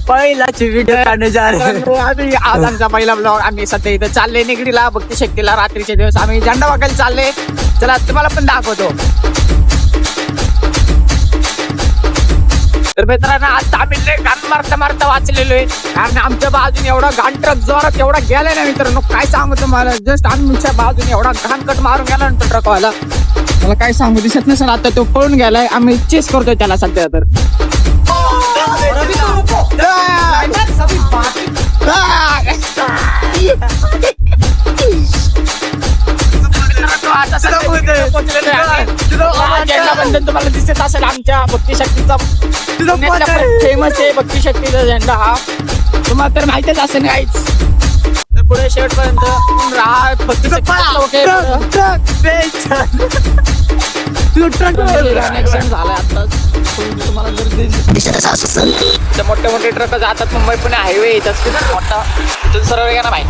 पहिलाची video काढण्याच्या आम्ही आज आमचा पहिला ब्लॉग. आम्ही सध्या इथं चालले निगडीला भक्ती शक्तीला. रात्रीचे दिवस आम्ही झेंडा वाकायला चालले. चला तुम्हाला पण दाखवतो. तर मित्रांनो आता आम्ही लय घाण मारता मारता वाचलेलो आहे. कारण आमच्या बाजूने एवढा घाण ट्रक जोरात एवढा गेलाय ना मित्रांनो, काय सांगू तुम्हाला. जस्ट आमच्या बाजूने एवढा घाण कट मारून गेला ना तो ट्रकवाला, मला काय सांगू दिसत नसेल. आता तो पळून गेलाय. आम्ही चेस करतोय त्याला सध्या. तर झेंडाबंधन तुम्हाला दिसत असेल. आमच्या भक्ती शक्तीचा फेमस आहे भक्ती शक्तीचा झेंडा हा. तुम्हाला तर माहितीच असेल काहीच. तर पुढे शेवट पर्यंत राहा. भक्ती झालाय आता. तुम्हाला जर मोठे मोठे ट्रक जातात मुंबई पुणे हायवे येतात मोठा, तिथून सरळ गेला माहिती.